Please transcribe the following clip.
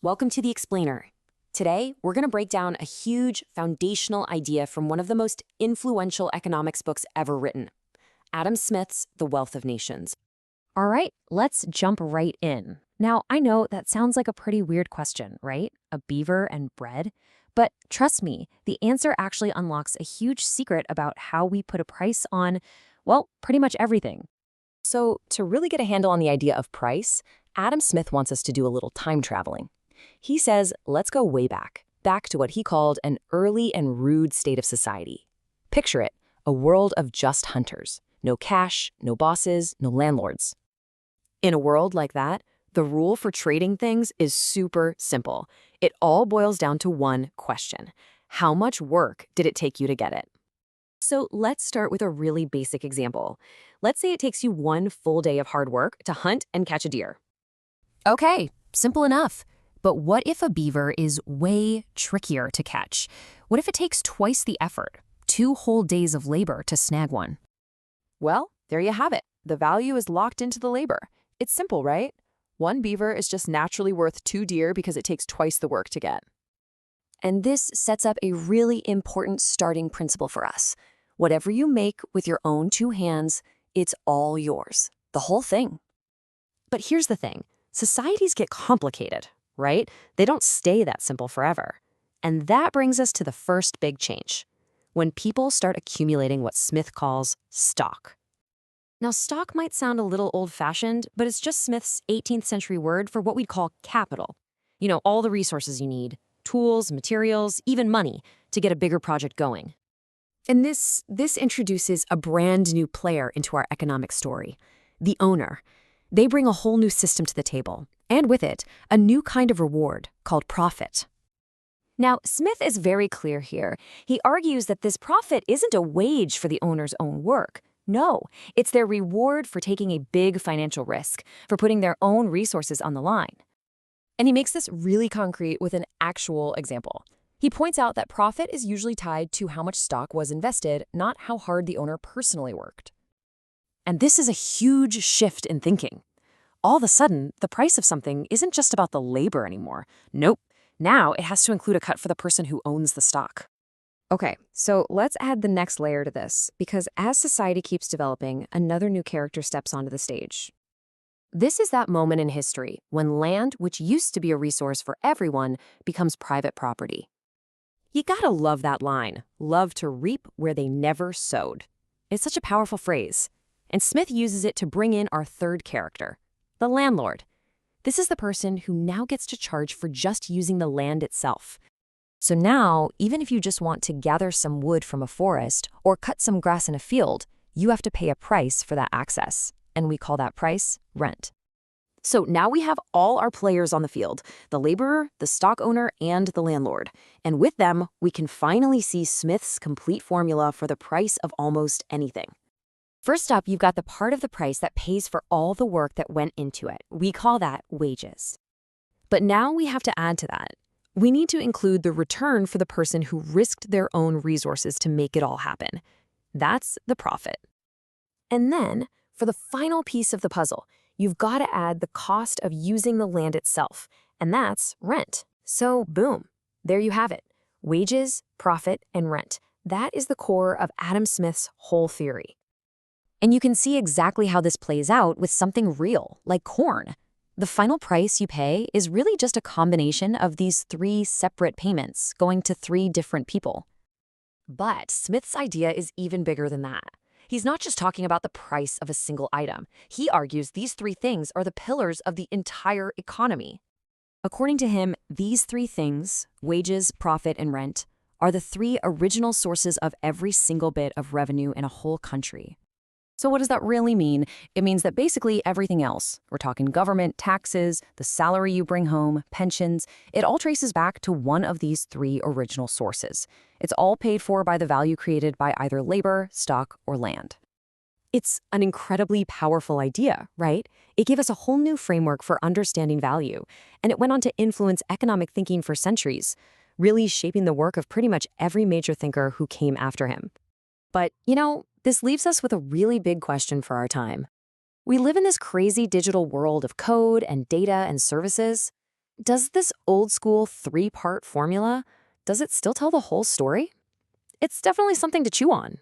Welcome to The Explainer. Today, we're going to break down a huge foundational idea from one of the most influential economics books ever written, Adam Smith's The Wealth of Nations. All right, let's jump right in. Now, I know that sounds like a pretty weird question, right? A beaver and bread? But trust me, the answer actually unlocks a huge secret about how we put a price on, well, pretty much everything. So, to really get a handle on the idea of price, Adam Smith wants us to do a little time traveling. He says, let's go way back to what he called an early and rude state of society. Picture it, a world of just hunters. No cash, no bosses, no landlords. In a world like that, the rule for trading things is super simple. It all boils down to one question. How much work did it take you to get it? So let's start with a really basic example. Let's say it takes you one full day of hard work to hunt and catch a deer. Okay, simple enough. But what if a beaver is way trickier to catch? What if it takes twice the effort, 2 whole days of labor to snag one? Well, there you have it. The value is locked into the labor. It's simple, right? One beaver is just naturally worth 2 deer because it takes twice the work to get. And this sets up a really important starting principle for us. Whatever you make with your own 2 hands, it's all yours. The whole thing. But here's the thing. Societies get complicated, right? They don't stay that simple forever. And that brings us to the first big change. When people start accumulating what Smith calls stock. Now, stock might sound a little old-fashioned, but it's just Smith's 18th century word for what we'd call capital. You know, all the resources you need, tools, materials, even money, to get a bigger project going. And this introduces a brand new player into our economic story, the owner. They bring a whole new system to the table, and with it, a new kind of reward called profit. Now, Smith is very clear here. He argues that this profit isn't a wage for the owner's own work. No, it's their reward for taking a big financial risk, for putting their own resources on the line. And he makes this really concrete with an actual example. He points out that profit is usually tied to how much stock was invested, not how hard the owner personally worked. And this is a huge shift in thinking. All of a sudden, the price of something isn't just about the labor anymore. Nope. Now it has to include a cut for the person who owns the stock. Okay, so let's add the next layer to this, because as society keeps developing, another new character steps onto the stage. This is that moment in history when land, which used to be a resource for everyone, becomes private property. You gotta love that line, love to reap where they never sowed. It's such a powerful phrase, and Smith uses it to bring in our third character, the landlord. This is the person who now gets to charge for just using the land itself. So now, even if you just want to gather some wood from a forest or cut some grass in a field, you have to pay a price for that access, and we call that price rent. So now we have all our players on the field, the laborer, the stock owner, and the landlord. And with them, we can finally see Smith's complete formula for the price of almost anything. First up, you've got the part of the price that pays for all the work that went into it. We call that wages. But now we have to add to that. We need to include the return for the person who risked their own resources to make it all happen. That's the profit. And then, for the final piece of the puzzle, you've got to add the cost of using the land itself, and that's rent. So, boom, there you have it. Wages, profit, and rent. That is the core of Adam Smith's whole theory. And you can see exactly how this plays out with something real, like corn. The final price you pay is really just a combination of these 3 separate payments going to 3 different people. But Smith's idea is even bigger than that. He's not just talking about the price of a single item. He argues these 3 things are the pillars of the entire economy. According to him, these 3 things, wages, profit, and rent, are the 3 original sources of every single bit of revenue in a whole country. So what does that really mean? It means that basically everything else, we're talking government, taxes, the salary you bring home, pensions, it all traces back to one of these 3 original sources. It's all paid for by the value created by either labor, stock, or land. It's an incredibly powerful idea, right? It gave us a whole new framework for understanding value, and it went on to influence economic thinking for centuries, really shaping the work of pretty much every major thinker who came after him. But, you know, this leaves us with a really big question for our time. We live in this crazy digital world of code and data and services. does this old-school three-part formula, does it still tell the whole story? It's definitely something to chew on.